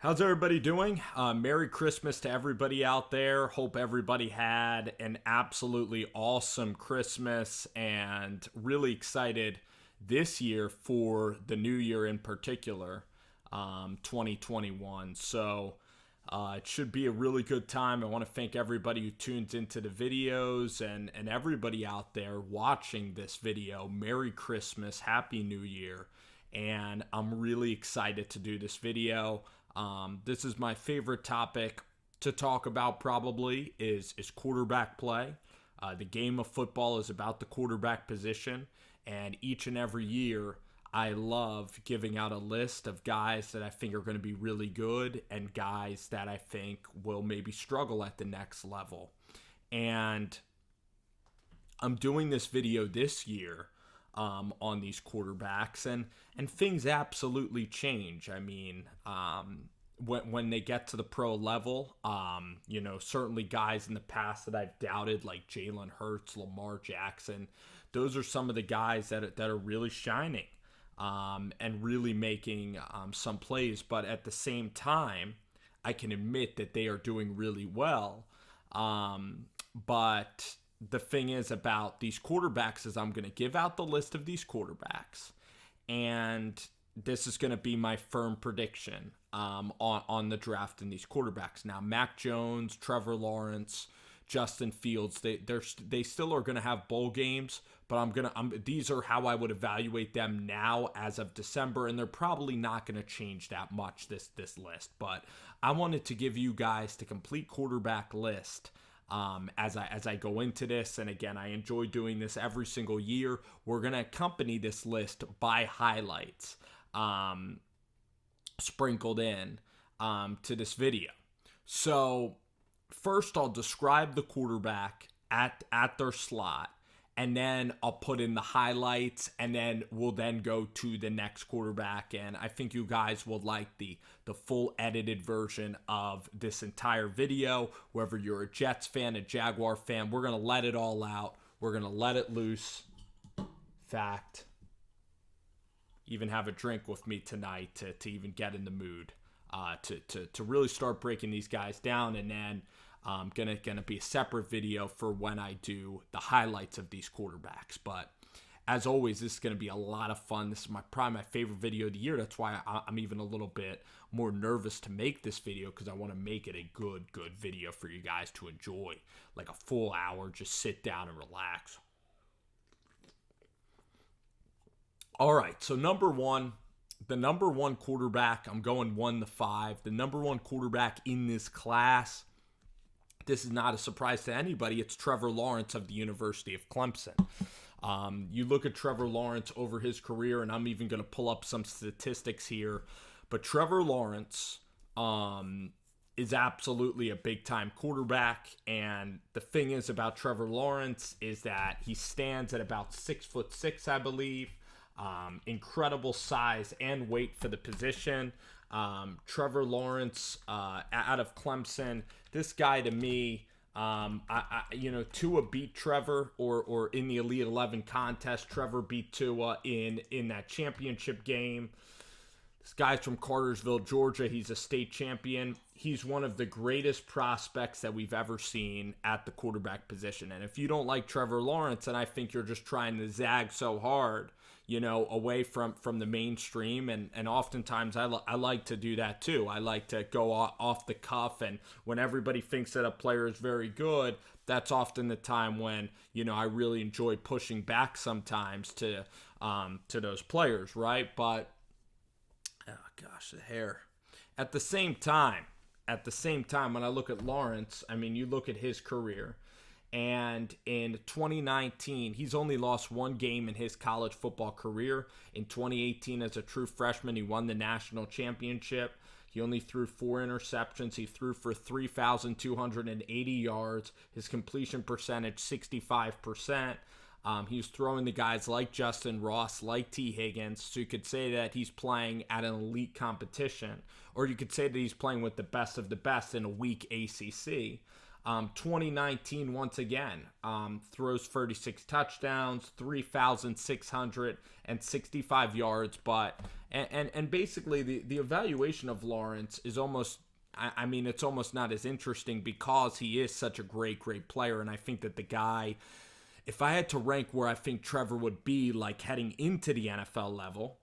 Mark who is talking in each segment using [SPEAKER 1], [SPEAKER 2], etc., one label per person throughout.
[SPEAKER 1] How's everybody doing? Merry Christmas to everybody out there. Hope everybody had an absolutely awesome Christmas and really excited this year for the new year in particular, 2021. It should be a really good time. I want to thank everybody who tunes into the videos and everybody out there watching this video. Merry Christmas, Happy New Year. And I'm really excited to do this video. This is my favorite topic to talk about probably is quarterback play. The game of football is about the quarterback position, and each and every year I love giving out a list of guys that I think are going to be really good and guys that I think will maybe struggle at the next level. And I'm doing this video this year on these quarterbacks, and things absolutely change. I mean, when they get to the pro level, certainly guys in the past that I've doubted, like Jalen Hurts, Lamar Jackson, those are some of the guys that are really shining and really making some plays. But at the same time, I can admit that they are doing really well. But the thing is about these quarterbacks is I'm going to give out the list of these quarterbacks, and this is going to be my firm prediction on the draft in these quarterbacks. Now, Mac Jones, Trevor Lawrence, Justin Fields, they still are going to have bowl games, but these are how I would evaluate them now as of December, and they're probably not going to change that much this list. But I wanted to give you guys the complete quarterback list. As I go into this, and again, I enjoy doing this every single year. We're going to accompany this list by highlights sprinkled in to this video. So first I'll describe the quarterback at their slot, and then I'll put in the highlights, and then we'll then go to the next quarterback. And I think you guys will like the full edited version of this entire video. Whether you're a Jets fan, a Jaguar fan, we're going to let it all out. We're going to let it loose. Fact, even have a drink with me tonight to even get in the mood to really start breaking these guys down. And then gonna be a separate video for when I do the highlights of these quarterbacks. But as always, this is gonna be a lot of fun. This is probably my favorite video of the year. That's why I'm even a little bit more nervous to make this video, because I want to make it a good video for you guys to enjoy, like a full hour. Just sit down and relax. All right, so the number one quarterback, I'm going 1 to 5. The number one quarterback in this class, this is not a surprise to anybody. It's Trevor Lawrence of the University of Clemson. You look at Trevor Lawrence over his career, and I'm even going to pull up some statistics here, but Trevor Lawrence is absolutely a big-time quarterback, and the thing is about Trevor Lawrence is that he stands at about 6'6", I believe. Incredible size and weight for the position. Trevor Lawrence out of Clemson, this guy to me, Tua beat Trevor, or in the Elite 11 contest, Trevor beat Tua in that championship game. This guy's from Cartersville, Georgia. He's a state champion. He's one of the greatest prospects that we've ever seen at the quarterback position. And if you don't like Trevor Lawrence, and I think you're just trying to zag so hard, away from the mainstream, and oftentimes I like to do that too. I like to go off the cuff, and when everybody thinks that a player is very good, that's often the time when, I really enjoy pushing back sometimes to those players, right? But oh gosh, the hair. At the same time, when I look at Lawrence, I mean, you look at his career, and in 2019, he's only lost one game in his college football career. In 2018, as a true freshman, he won the national championship. He only threw 4 interceptions. He threw for 3,280 yards. His completion percentage, 65%. He was throwing the guys like Justin Ross, like T. Higgins. So you could say that he's playing at an elite competition, or you could say that he's playing with the best of the best in a weak ACC. 2019, once again, throws 36 touchdowns, 3,665 yards. But and basically the evaluation of Lawrence is almost, I mean, it's almost not as interesting because he is such a great player. And I think that the guy, if I had to rank where I think Trevor would be like heading into the NFL level,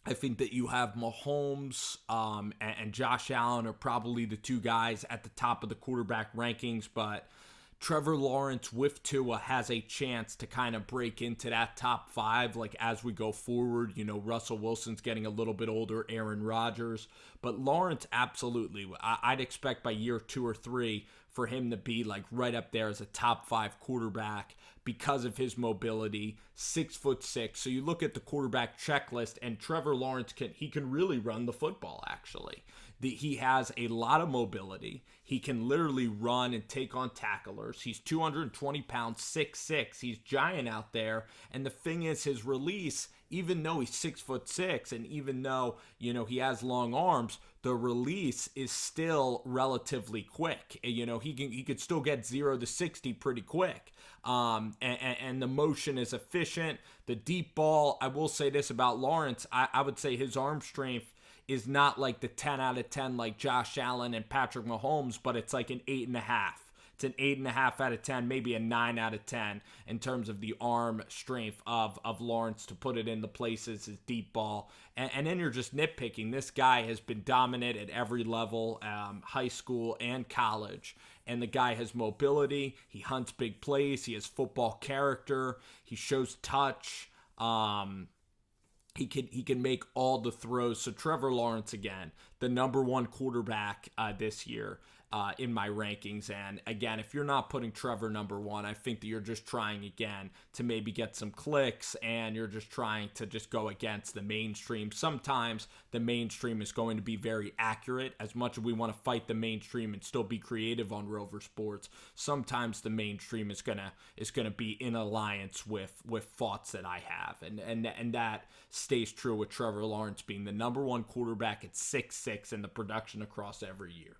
[SPEAKER 1] I think that you have Mahomes and Josh Allen are probably the two guys at the top of the quarterback rankings, but Trevor Lawrence with Tua has a chance to kind of break into that top five, like as we go forward. You know, Russell Wilson's getting a little bit older, Aaron Rodgers, but Lawrence, absolutely. I'd expect by year 2 or 3 for him to be like right up there as a top 5 quarterback because of his mobility, 6'6". So you look at the quarterback checklist, and Trevor Lawrence can really run the football. Actually, he has a lot of mobility. He can literally run and take on tacklers. He's 220 pounds, 6'6". He's giant out there. And the thing is, his release, even though he's 6'6", and even though, you know, he has long arms, the release is still relatively quick. You know, he could still get 0 to 60 pretty quick. And the motion is efficient. The deep ball, I will say this about Lawrence, I would say his arm strength is not like the 10 out of 10 like Josh Allen and Patrick Mahomes, but it's like an 8.5. It's an 8.5 out of 10, maybe a 9 out of 10 in terms of the arm strength of Lawrence to put it in the places, his deep ball. And then you're just nitpicking. This guy has been dominant at every level, high school and college. And the guy has mobility. He hunts big plays. He has football character. He shows touch. He can make all the throws. So Trevor Lawrence, again, the number 1 quarterback this year in my rankings. And again, if you're not putting Trevor number 1, I think that you're just trying again to maybe get some clicks, and you're just trying to just go against the mainstream. Sometimes the mainstream is going to be very accurate. As much as we want to fight the mainstream and still be creative on Rover Sports, sometimes the mainstream is gonna be in alliance with thoughts that I have, and that stays true with Trevor Lawrence being the number 1 quarterback at 6'6" and the production across every year.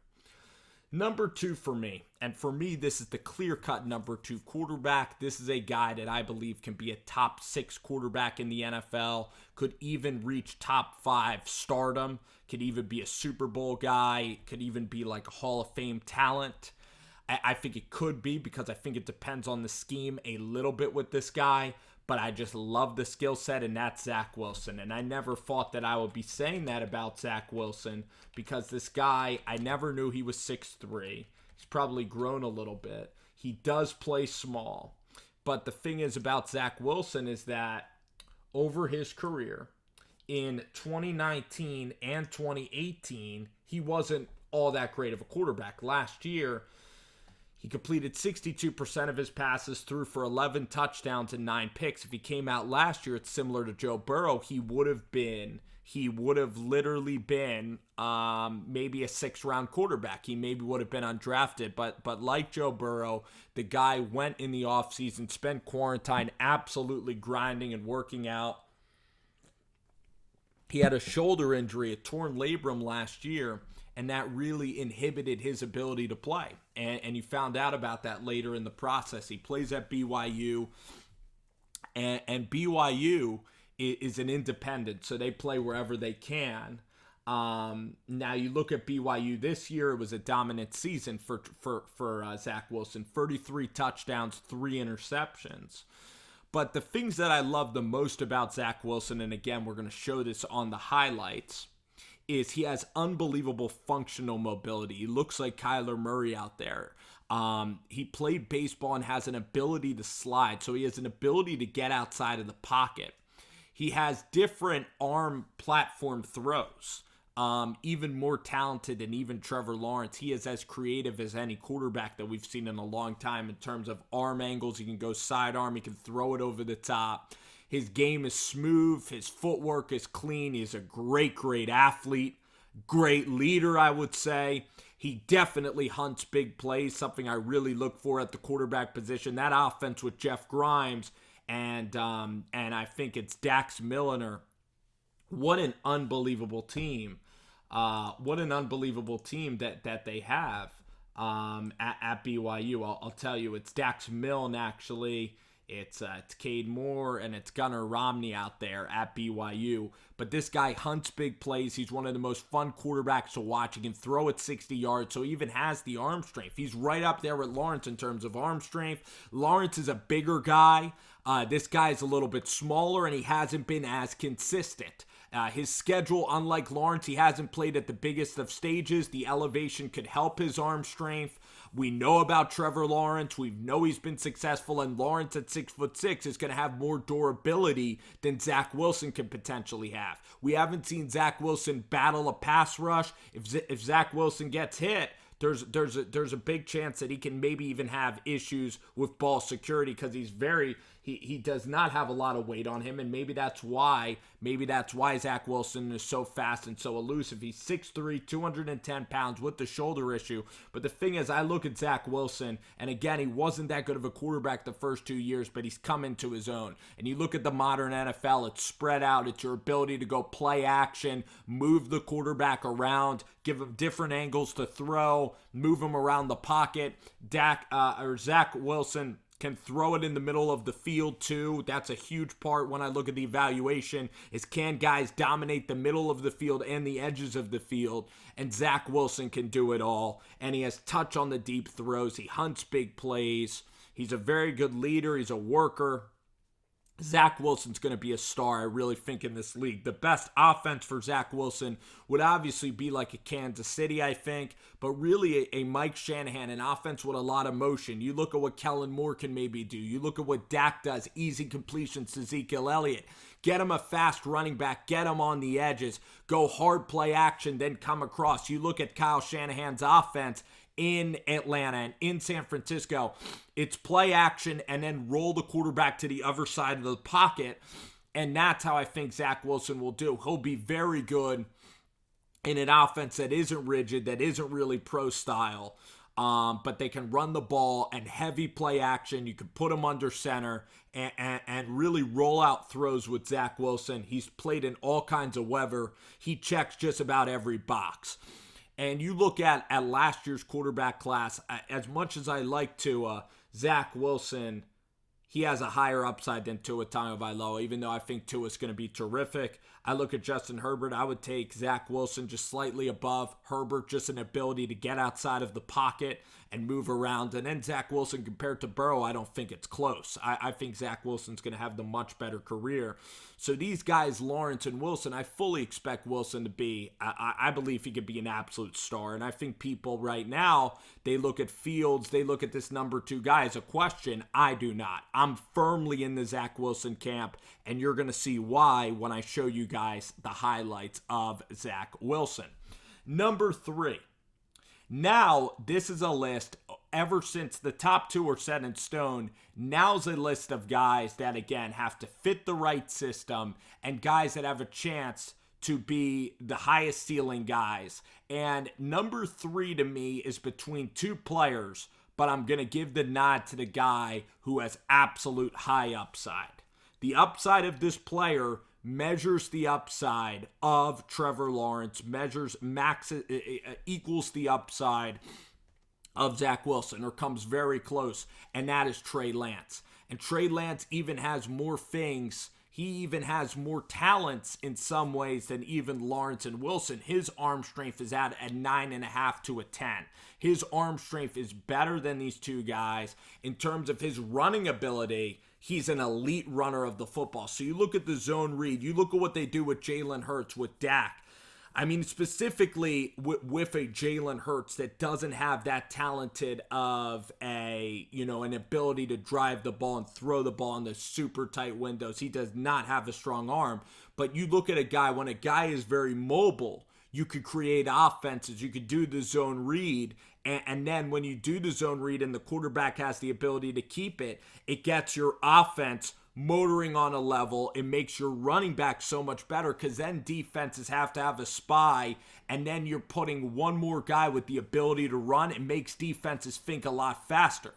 [SPEAKER 1] Number 2 for me, and for me, this is the clear-cut number 2 quarterback. This is a guy that I believe can be a top 6 quarterback in the NFL, could even reach top 5 stardom, could even be a Super Bowl guy, could even be like a Hall of Fame talent. I think it could be, because I think it depends on the scheme a little bit with this guy, but I just love the skill set, and that's Zach Wilson. And I never thought that I would be saying that about Zach Wilson, because this guy, I never knew he was 6'3". He's probably grown a little bit. He does play small. But the thing is about Zach Wilson is that over his career, in 2019 and 2018, he wasn't all that great of a quarterback. Last year, he completed 62% of his passes, threw for 11 touchdowns and 9 picks. If he came out last year, it's similar to Joe Burrow. He would have literally been maybe a 6th-round quarterback. He maybe would have been undrafted. But like Joe Burrow, the guy went in the offseason, spent quarantine absolutely grinding and working out. He had a shoulder injury, a torn labrum last year, and that really inhibited his ability to play. And you found out about that later in the process. He plays at BYU, and BYU is an independent, so they play wherever they can. Now you look at BYU this year; it was a dominant season for Zach Wilson. 33 touchdowns, 3 interceptions. But the things that I love the most about Zach Wilson, and again, we're going to show this on the highlights, is he has unbelievable functional mobility. He looks like Kyler Murray out there. He played baseball and has an ability to slide, so he has an ability to get outside of the pocket. He has different arm platform throws, even more talented than even Trevor Lawrence. He is as creative as any quarterback that we've seen in a long time in terms of arm angles. He can go sidearm. He can throw it over the top. His game is smooth. His footwork is clean. He's a great athlete. Great leader, I would say. He definitely hunts big plays, something I really look for at the quarterback position. That offense with Jeff Grimes and I think it's Dax Milliner. What an unbelievable team. What an unbelievable team that they have. at BYU. I'll tell you, it's Dax Milne, actually. It's Cade Moore and it's Gunnar Romney out there at BYU. But this guy hunts big plays. He's one of the most fun quarterbacks to watch. He can throw at 60 yards, so he even has the arm strength. He's right up there with Lawrence in terms of arm strength. Lawrence is a bigger guy. This guy is a little bit smaller, and he hasn't been as consistent. His schedule, unlike Lawrence, he hasn't played at the biggest of stages. The elevation could help his arm strength. We know about Trevor Lawrence. We know he's been successful, and Lawrence at 6'6" is going to have more durability than Zach Wilson can potentially have. We haven't seen Zach Wilson battle a pass rush. If Zach Wilson gets hit, there's a big chance that he can maybe even have issues with ball security because he does not have a lot of weight on him, and maybe that's why Zach Wilson is so fast and so elusive. He's 6'3", 210 pounds with the shoulder issue. But the thing is, I look at Zach Wilson, and again, he wasn't that good of a quarterback the first 2 years, but he's come into his own. And you look at the modern NFL, it's spread out. It's your ability to go play action, move the quarterback around, give him different angles to throw, move him around the pocket. Zach Wilson can throw it in the middle of the field too. That's a huge part when I look at the evaluation, is can guys dominate the middle of the field and the edges of the field, and Zach Wilson can do it all, and he has touch on the deep throws. He hunts big plays. He's a very good leader. He's a worker. Zach Wilson's going to be a star, I really think, in this league. The best offense for Zach Wilson would obviously be like a Kansas City, I think, but really a Mike Shanahan, an offense with a lot of motion. You look at what Kellen Moore can maybe do. You look at what Dak does, easy completions to Ezekiel Elliott. Get him a fast running back, get him on the edges, go hard play action, then come across. You look at Kyle Shanahan's offense in Atlanta and in San Francisco, it's play action and then roll the quarterback to the other side of the pocket. And that's how I think Zach Wilson will do. He'll be very good in an offense that isn't rigid, that isn't really pro style, but they can run the ball and heavy play action. You can put him under center and really roll out throws with Zach Wilson. He's played in all kinds of weather. He checks just about every box. And you look at last year's quarterback class, as much as I like to, Zach Wilson, he has a higher upside than Tua Tagovailoa, even though I think Tua is going to be terrific. I look at Justin Herbert, I would take Zach Wilson just slightly above Herbert, just an ability to get outside of the pocket and move around. And then Zach Wilson compared to Burrow, I don't think it's close. I think Zach Wilson's going to have the much better career. So these guys, Lawrence and Wilson, I fully expect Wilson to be, I believe he could be an absolute star. And I think people right now, they look at Fields, they look at this number 2 guy as a question. I do not. I'm firmly in the Zach Wilson camp, and you're going to see why when I show you guys the highlights of Zach Wilson. Number 3. Now, this is a list, ever since the top 2 are set in stone, now's a list of guys that, again, have to fit the right system and guys that have a chance to be the highest ceiling guys. And number 3 to me is between 2 players, but I'm going to give the nod to the guy who has absolute high upside. The upside of this player measures the upside of Trevor Lawrence, equals the upside of Zach Wilson, or comes very close, and that is Trey Lance. And Trey Lance even has more things. He even has more talents in some ways than even Lawrence and Wilson. His arm strength is at a 9.5 to a 10. His arm strength is better than these 2 guys. In terms of his running ability, he's an elite runner of the football. So you look at the zone read, you look at what they do with Jalen Hurts, with Dak. I mean, specifically with a Jalen Hurts that doesn't have that talented of an ability to drive the ball and throw the ball in the super tight windows. He does not have a strong arm. But you look at a guy, when a guy is very mobile, you could create offenses. You could do the zone read. And then when you do the zone read and the quarterback has the ability to keep it, it gets your offense motoring on a level. It makes your running back so much better, because then defenses have to have a spy, and then you're putting one more guy with the ability to run. It makes defenses think a lot faster.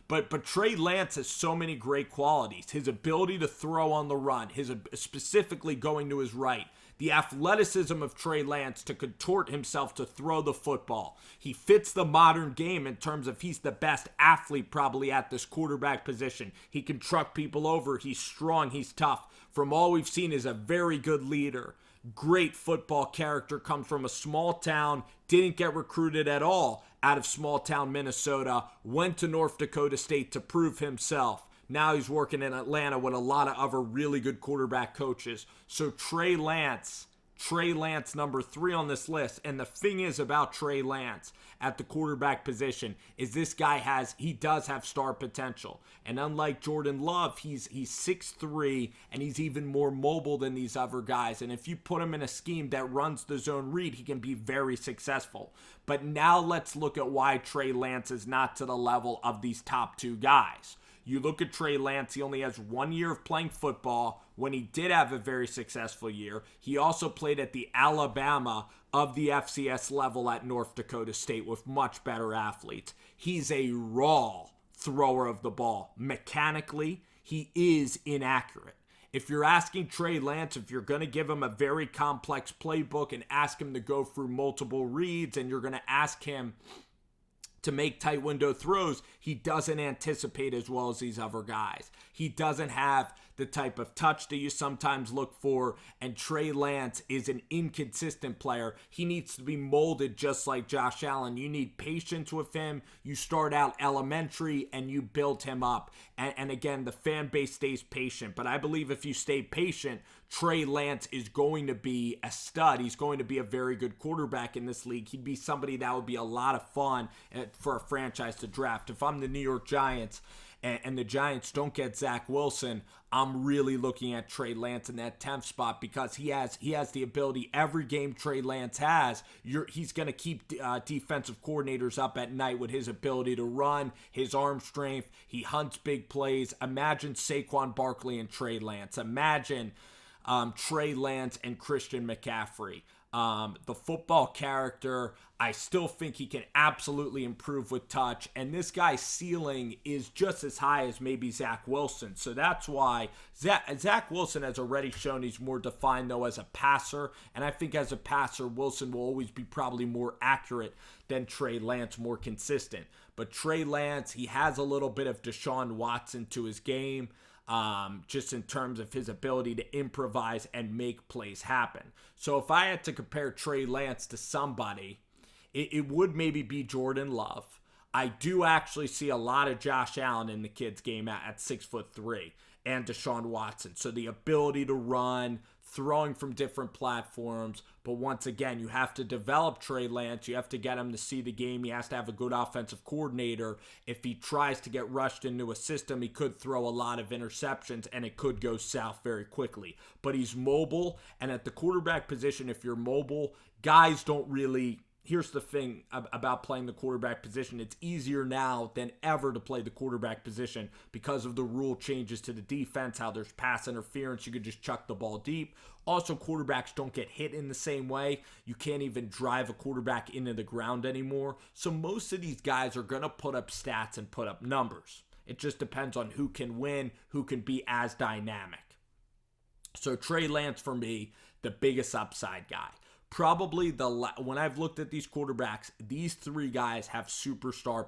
[SPEAKER 1] But Trey Lance has so many great qualities. His ability to throw on the run, his specifically going to his right, the athleticism of Trey Lance to contort himself to throw the football. He fits the modern game in terms of he's the best athlete probably at this quarterback position. He can truck people over. He's strong. He's tough. From all we've seen, is a very good leader. Great football character, comes from a small town, didn't get recruited at all out of small town Minnesota, went to North Dakota State to prove himself. Now he's working in Atlanta with a lot of other really good quarterback coaches. So Trey Lance, number 3 on this list. And the thing is about Trey Lance at the quarterback position is this guy does have star potential. And unlike Jordan Love, he's 6'3", and he's even more mobile than these other guys. And if you put him in a scheme that runs the zone read, he can be very successful. But now let's look at why Trey Lance is not to the level of these top 2 guys. You look at Trey Lance, he only has 1 year of playing football. When he did have a very successful year, he also played at the Alabama of the FCS level at North Dakota State with much better athletes. He's a raw thrower of the ball. Mechanically, he is inaccurate. If you're asking Trey Lance, if you're going to give him a very complex playbook and ask him to go through multiple reads, and you're going to ask him to make tight window throws, he doesn't anticipate as well as these other guys. He doesn't have the type of touch that you sometimes look for, and Trey Lance is an inconsistent player. He needs to be molded just like Josh Allen. You need patience with him. You start out elementary and you build him up. And again, the fan base stays patient. But I believe if you stay patient, Trey Lance is going to be a stud. He's going to be a very good quarterback in this league. He'd be somebody that would be a lot of fun for a franchise to draft. If I'm the New York Giants and the Giants don't get Zach Wilson, I'm really looking at Trey Lance in that 10th spot because he has the ability. Every game Trey Lance has, he's going to keep defensive coordinators up at night with his ability to run, his arm strength. He hunts big plays. Imagine Saquon Barkley and Trey Lance. Imagine Trey Lance and Christian McCaffrey. The football character, I still think he can absolutely improve with touch. And this guy's ceiling is just as high as maybe Zach Wilson. So that's why Zach Wilson has already shown he's more defined, though, as a passer. And I think as a passer, Wilson will always be probably more accurate than Trey Lance, more consistent. But Trey Lance, he has a little bit of Deshaun Watson to his game. Just in terms of his ability to improvise and make plays happen. So if I had to compare Trey Lance to somebody, it would maybe be Jordan Love. I do actually see a lot of Josh Allen in the kid's game at 6'3", and Deshaun Watson. So the ability to run, throwing from different platforms. But once again, you have to develop Trey Lance. You have to get him to see the game. He has to have a good offensive coordinator. If he tries to get rushed into a system, he could throw a lot of interceptions, and it could go south very quickly. But he's mobile, and at the quarterback position, if you're mobile, guys don't really... Here's the thing about playing the quarterback position. It's easier now than ever to play the quarterback position because of the rule changes to the defense, how there's pass interference. You could just chuck the ball deep. Also, quarterbacks don't get hit in the same way. You can't even drive a quarterback into the ground anymore. So most of these guys are going to put up stats and put up numbers. It just depends on who can win, who can be as dynamic. So Trey Lance, for me, the biggest upside guy. Probably when I've looked at these quarterbacks, these 3 guys have superstar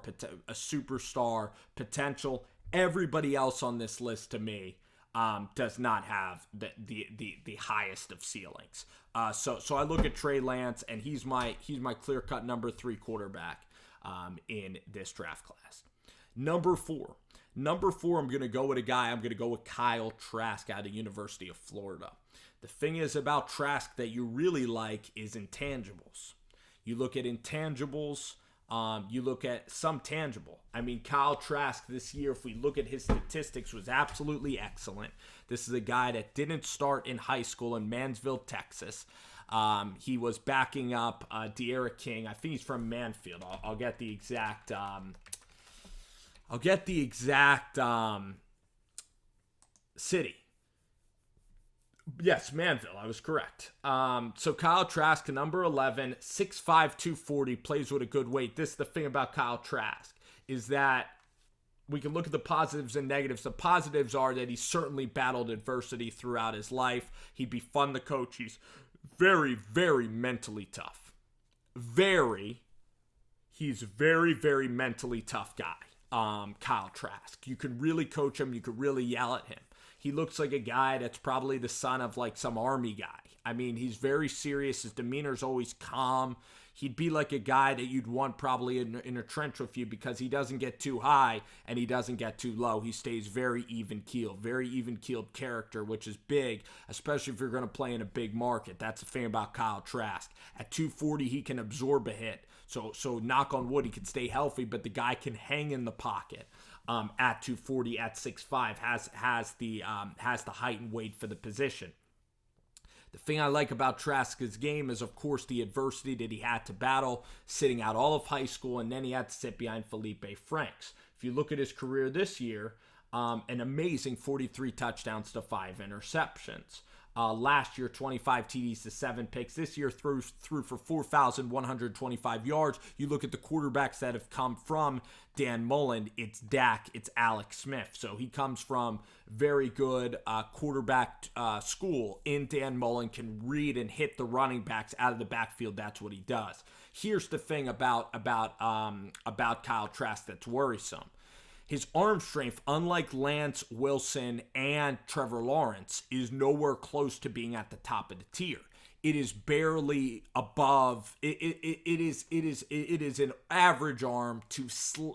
[SPEAKER 1] potential. Everybody else on this list, to me, does not have the highest of ceilings. So I look at Trey Lance, and he's my clear-cut number 3 quarterback in this draft class. Number 4, I'm going to go with a guy. I'm going to go with Kyle Trask out of University of Florida. The thing is about Trask that you really like is intangibles. You look at intangibles, you look at some tangible. I mean, Kyle Trask this year, if we look at his statistics, was absolutely excellent. This is a guy that didn't start in high school in Mansfield, Texas. He was backing up De'Ara King. I think he's from Mansfield. I'll get the exact... city. Yes, Manville. I was correct. So Kyle Trask, number 11, 6'5", 240, plays with a good weight. This is the thing about Kyle Trask, is that we can look at the positives and negatives. The positives are that he's certainly battled adversity throughout his life. He'd be fun to coach. He's very, very mentally tough. He's very, very mentally tough guy. Kyle Trask. You could really coach him. You could really yell at him. He looks like a guy that's probably the son of like some army guy. I mean, he's very serious. His demeanor's always calm. He'd be like a guy that you'd want probably in a trench with you because he doesn't get too high and he doesn't get too low. He stays very even-keeled character, which is big, especially if you're going to play in a big market. That's the thing about Kyle Trask. At 240, he can absorb a hit. So knock on wood, he can stay healthy, but the guy can hang in the pocket. At 240, at 6'5", has the height and weight for the position. The thing I like about Trask's game is, of course, the adversity that he had to battle, sitting out all of high school, and then he had to sit behind Felipe Franks. If you look at his career this year, an amazing 43 touchdowns to 5 interceptions. Last year, 25 TDs to 7 picks. This year, threw for 4,125 yards. You look at the quarterbacks that have come from Dan Mullen, it's Dak, it's Alex Smith. So he comes from very good quarterback school in Dan Mullen, can read and hit the running backs out of the backfield. That's what he does. Here's the thing about Kyle Trask that's worrisome. His arm strength, unlike Lance Wilson and Trevor Lawrence, is nowhere close to being at the top of the tier. It is barely above. It is an average arm to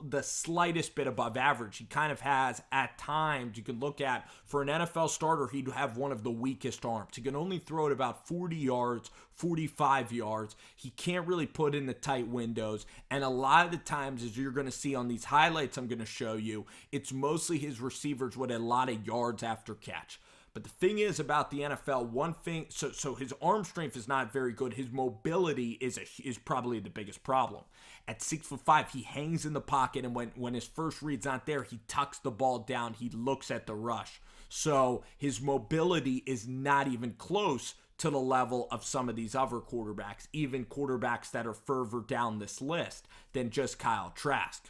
[SPEAKER 1] the slightest bit above average. He kind of has, at times, you can look at, for an NFL starter, he'd have one of the weakest arms. He can only throw it about 40 yards, 45 yards. He can't really put in the tight windows. And a lot of the times, as you're going to see on these highlights I'm going to show you, it's mostly his receivers with a lot of yards after catch. But the thing is about the NFL, one thing, so his arm strength is not very good. His mobility is probably the biggest problem. At 6'5", he hangs in the pocket, and when his first read's not there, he tucks the ball down. He looks at the rush. So his mobility is not even close to the level of some of these other quarterbacks, even quarterbacks that are further down this list than just Kyle Trask.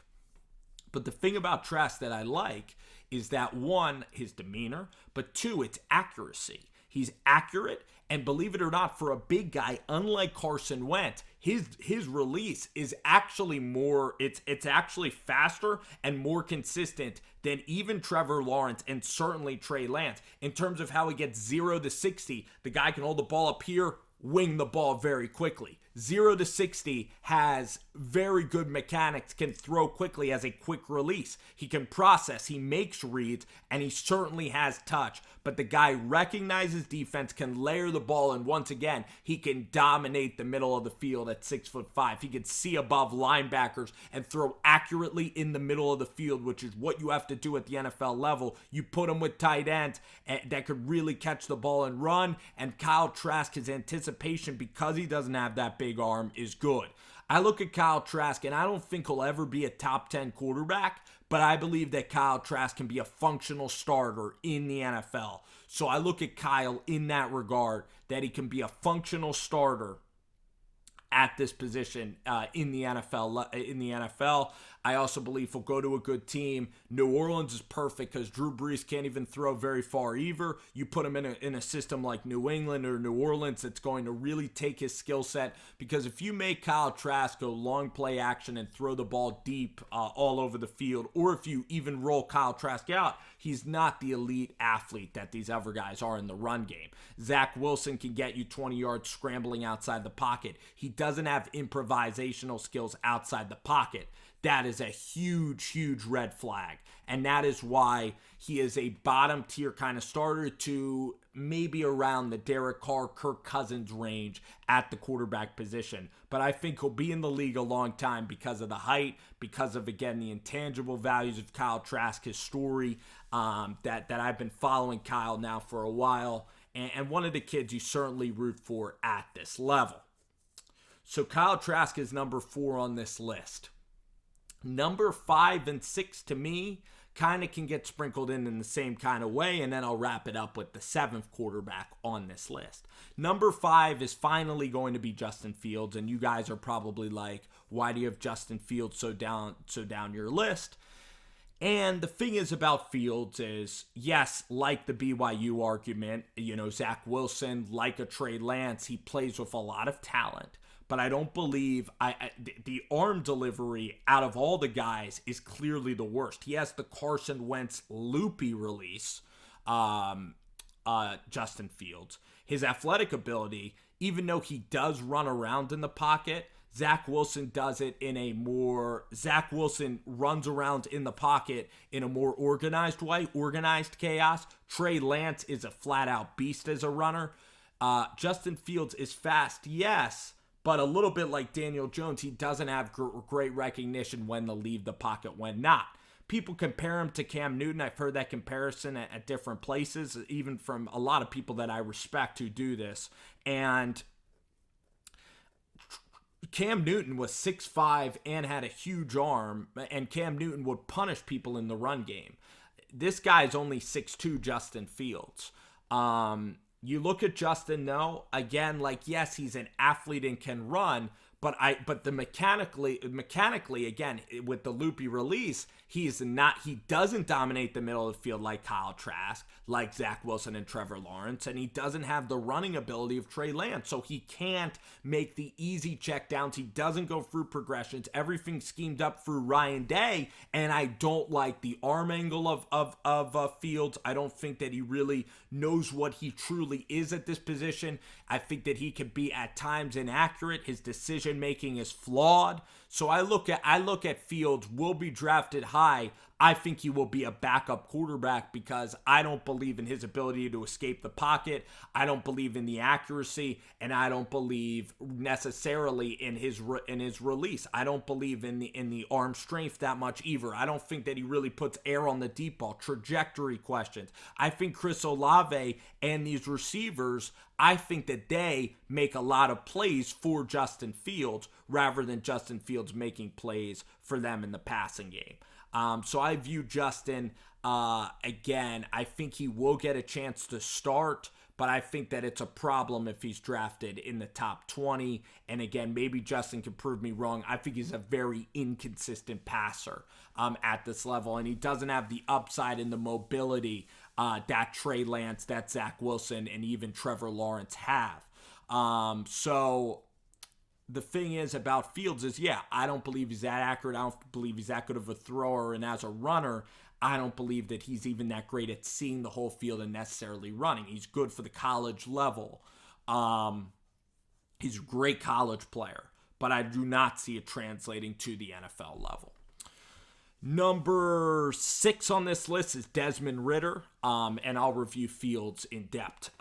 [SPEAKER 1] But the thing about Trask that I like is that, one, his demeanor, but two, it's accuracy. He's accurate, and believe it or not, for a big guy, unlike Carson Wentz, his release is actually more, it's actually faster and more consistent than even Trevor Lawrence and certainly Trey Lance. In terms of how he gets 0 to 60, the guy can hold the ball up here, wing the ball very quickly. 0 to 60 has very good mechanics, can throw quickly, has a quick release. He can process, he makes reads, and he certainly has touch. But the guy recognizes defense, can layer the ball, and once again, he can dominate the middle of the field at 6'5". He can see above linebackers and throw accurately in the middle of the field, which is what you have to do at the NFL level. You put him with tight ends that could really catch the ball and run, and Kyle Trask, his anticipation, because he doesn't have that big arm, is good. I look at Kyle Trask, and I don't think he'll ever be a top 10 quarterback, but I believe that Kyle Trask can be a functional starter in the NFL. So I look at Kyle in that regard, that he can be a functional starter at this position in the NFL. I also believe he'll go to a good team. New Orleans is perfect because Drew Brees can't even throw very far either. You put him in a system like New England or New Orleans that's going to really take his skill set, because if you make Kyle Trask go long play action and throw the ball deep all over the field, or if you even roll Kyle Trask out, he's not the elite athlete that these other guys are in the run game. Zach Wilson can get you 20 yards scrambling outside the pocket. He doesn't have improvisational skills outside the pocket. That is a huge, huge red flag. And that is why he is a bottom tier kind of starter to maybe around the Derek Carr, Kirk Cousins range at the quarterback position. But I think he'll be in the league a long time because of the height, because of, again, the intangible values of Kyle Trask, his story that I've been following Kyle now for a while. And one of the kids you certainly root for at this level. So Kyle Trask is number 4 on this list. Number 5 and 6 to me kind of can get sprinkled in the same kind of way, and then I'll wrap it up with the 7th quarterback on this list. Number 5 is finally going to be Justin Fields, and you guys are probably like, why do you have Justin Fields so down your list? And the thing is about Fields is, yes, like the BYU argument, Zach Wilson, like a Trey Lance, he plays with a lot of talent. But I don't believe the arm delivery out of all the guys is clearly the worst. He has the Carson Wentz loopy release, Justin Fields. His athletic ability, even though he does run around in the pocket, Zach Wilson does it Zach Wilson runs around in the pocket in a more organized way, organized chaos. Trey Lance is a flat-out beast as a runner. Justin Fields is fast, yes, but a little bit like Daniel Jones, he doesn't have great recognition when to leave the pocket, when not. People compare him to Cam Newton. I've heard that comparison at different places, even from a lot of people that I respect who do this. And Cam Newton was 6'5" and had a huge arm, and Cam Newton would punish people in the run game. This guy's only 6'2", Justin Fields. You look at Justin, though, again, yes, he's an athlete and can run, but the mechanically, again, with the loopy release, he doesn't dominate the middle of the field like Kyle Trask, like Zach Wilson and Trevor Lawrence, and he doesn't have the running ability of Trey Lance, so he can't make the easy checkdowns. He doesn't go through progressions. Everything's schemed up through Ryan Day, and I don't like the arm angle of Fields. I don't think that he really knows what he truly is at this position. I think that he can be at times inaccurate. His decision making is flawed. So I look at Fields, will be drafted high. I think he will be a backup quarterback because I don't believe in his ability to escape the pocket. I don't believe in the accuracy, and I don't believe necessarily in his release. I don't believe in the arm strength that much either. I don't think that he really puts air on the deep ball. Trajectory questions. I think Chris Olave and these receivers, I think that they make a lot of plays for Justin Fields rather than Justin Fields making plays for them in the passing game. So I view Justin, again, I think he will get a chance to start, but I think that it's a problem if he's drafted in the top 20. And again, maybe Justin can prove me wrong. I think he's a very inconsistent passer at this level, and he doesn't have the upside and the mobility that Trey Lance, that Zach Wilson, and even Trevor Lawrence have. So the thing is about Fields is, I don't believe he's that accurate. I don't believe he's that good of a thrower. And as a runner, I don't believe that he's even that great at seeing the whole field and necessarily running. He's good for the college level. He's a great college player, but I do not see it translating to the NFL level. Number 6 on this list is Desmond Ritter, and I'll review Fields in depth.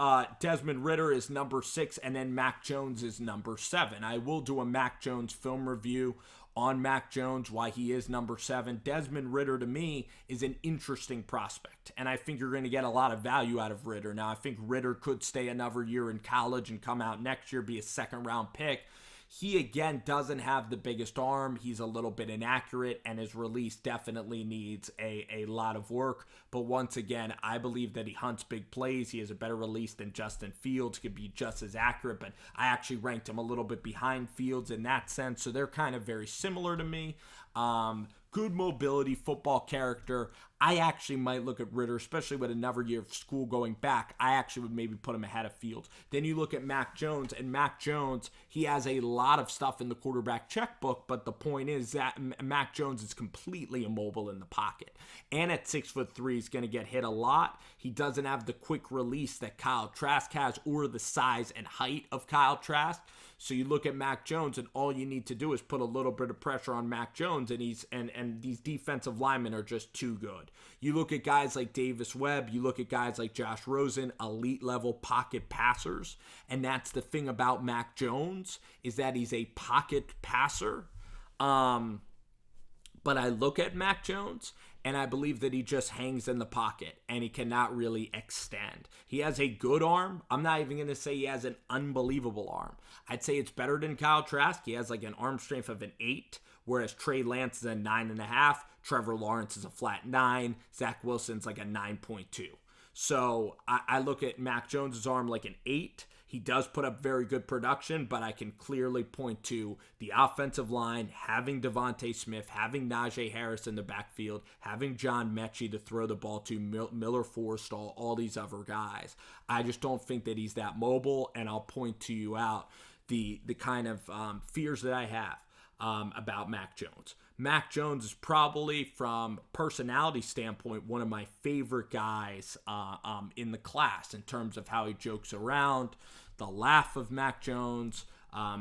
[SPEAKER 1] Desmond Ritter is number 6, and then Mac Jones is number 7. I will do a Mac Jones film review on Mac Jones, why he is number 7. Desmond Ritter, to me, is an interesting prospect, and I think you're going to get a lot of value out of Ritter. Now, I think Ritter could stay another year in college and come out next year, be a second-round pick. He, again, doesn't have the biggest arm. He's a little bit inaccurate, and his release definitely needs a lot of work. But once again, I believe that he hunts big plays. He has a better release than Justin Fields, could be just as accurate, but I actually ranked him a little bit behind Fields in that sense, so they're kind of very similar to me. Good mobility, football character. I actually might look at Ritter, especially with another year of school going back. I actually would maybe put him ahead of Fields. Then you look at Mac Jones, and Mac Jones, he has a lot of stuff in the quarterback checkbook, but the point is that Mac Jones is completely immobile in the pocket. And at 6'3", he's going to get hit a lot. He doesn't have the quick release that Kyle Trask has or the size and height of Kyle Trask. So you look at Mac Jones, and all you need to do is put a little bit of pressure on Mac Jones, and these defensive linemen are just too good. You look at guys like Davis Webb, you look at guys like Josh Rosen, elite level pocket passers, and that's the thing about Mac Jones, is that he's a pocket passer. But I look at Mac Jones, and I believe that he just hangs in the pocket, and he cannot really extend. He has a good arm. I'm not even going to say he has an unbelievable arm. I'd say it's better than Kyle Trask. He has like an arm strength of an 8, whereas Trey Lance is a 9.5. Trevor Lawrence is a flat 9. Zach Wilson's like a 9.2. So I look at Mac Jones' arm like an 8. He does put up very good production, but I can clearly point to the offensive line, having Devontae Smith, having Najee Harris in the backfield, having John Mechie to throw the ball to, Miller Forrestall, all these other guys. I just don't think that he's that mobile, and I'll point to you out the kind of fears that I have about Mac Jones. Mac Jones is probably, from personality standpoint, one of my favorite guys in the class in terms of how he jokes around, the laugh of Mac Jones.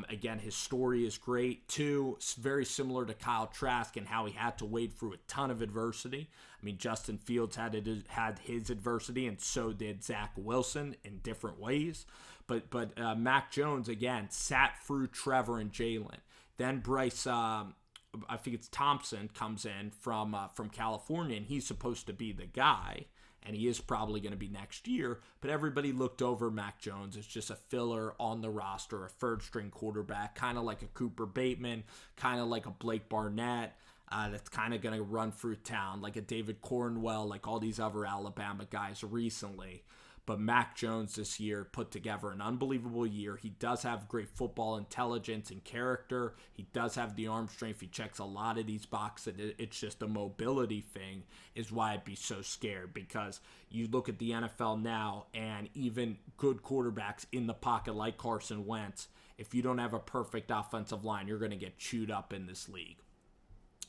[SPEAKER 1] Again, his story is great too. It's very similar to Kyle Trask and how he had to wade through a ton of adversity. I mean, Justin Fields had his adversity, and so did Zach Wilson in different ways. But Mac Jones, again, sat through Trevor and Jalen. Then Bryce, I think it's Thompson, comes in from California, and he's supposed to be the guy, and he is probably going to be next year. But everybody looked over Mac Jones as just a filler on the roster, a third-string quarterback, kind of like a Cooper Bateman, kind of like a Blake Barnett, that's kind of going to run through town, like a David Cornwell, like all these other Alabama guys recently. But Mac Jones this year put together an unbelievable year. He does have great football intelligence and character. He does have the arm strength. He checks a lot of these boxes. It's just a mobility thing is why I'd be so scared, because you look at the NFL now, and even good quarterbacks in the pocket like Carson Wentz, if you don't have a perfect offensive line, you're going to get chewed up in this league.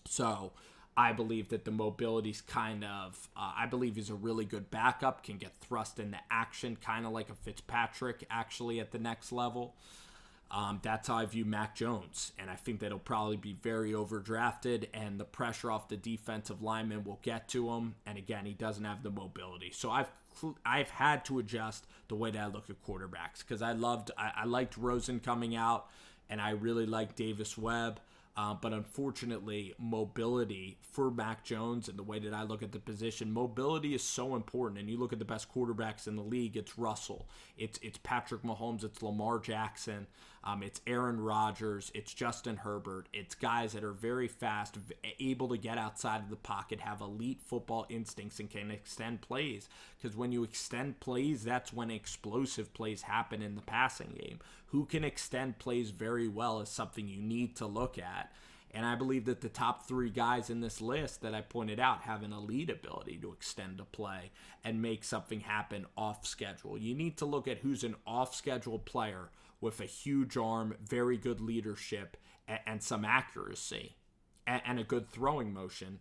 [SPEAKER 1] So I believe that the mobility's I believe he's a really good backup, can get thrust into action, kind of like a Fitzpatrick, actually, at the next level. That's how I view Mac Jones, and I think that he'll probably be very overdrafted, and the pressure off the defensive lineman will get to him, and again, he doesn't have the mobility. So I've had to adjust the way that I look at quarterbacks, because I liked Rosen coming out, and I really liked Davis Webb. But unfortunately, mobility for Mac Jones and the way that I look at the position, mobility is so important. And you look at the best quarterbacks in the league, it's Russell, it's Patrick Mahomes, it's Lamar Jackson, it's Aaron Rodgers, it's Justin Herbert. It's guys that are very fast, able to get outside of the pocket, have elite football instincts, and can extend plays. Because when you extend plays, that's when explosive plays happen in the passing game. Who can extend plays very well is something you need to look at. And I believe that the top three guys in this list that I pointed out have an elite ability to extend a play and make something happen off schedule. You need to look at who's an off-schedule player with a huge arm, very good leadership, and some accuracy, and a good throwing motion.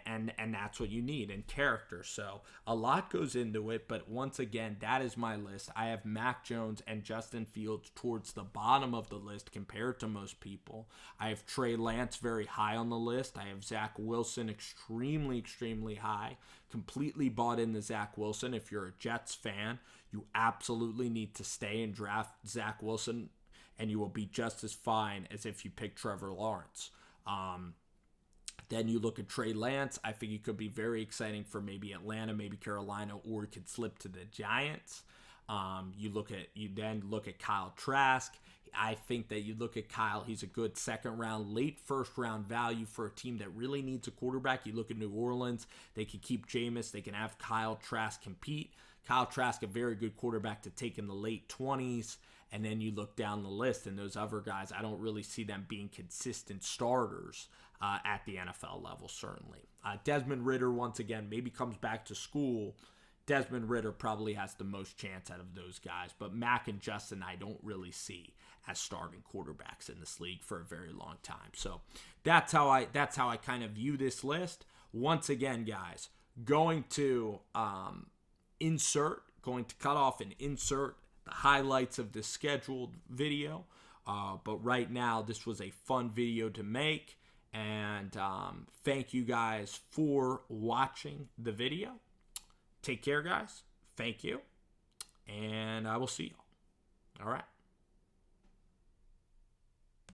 [SPEAKER 1] And that's what you need, and character. So a lot goes into it, but once again, that is my list. I have Mac Jones and Justin Fields towards the bottom of the list compared to most people. I have Trey Lance very high on the list. I have Zach Wilson extremely, extremely high. Completely bought into Zach Wilson. If you're a Jets fan, you absolutely need to stay and draft Zach Wilson, and you will be just as fine as if you pick Trevor Lawrence. Then you look at Trey Lance. I think he could be very exciting for maybe Atlanta, maybe Carolina, or he could slip to the Giants. You then look at Kyle Trask. I think that you look at Kyle, he's a good second round, late first round value for a team that really needs a quarterback. You look at New Orleans, they could keep Jameis, they can have Kyle Trask compete. Kyle Trask, a very good quarterback to take in the late 20s. And then you look down the list, and those other guys, I don't really see them being consistent starters at the NFL level, certainly. Desmond Ritter, once again, maybe comes back to school. Desmond Ritter probably has the most chance out of those guys. But Mac and Justin, I don't really see as starting quarterbacks in this league for a very long time. So that's how I kind of view this list. Once again, guys, going to cut off and insert the highlights of this scheduled video. But right now, this was a fun video to make. And thank you guys for watching the video. Take care, guys. Thank you. And I will see you. All right.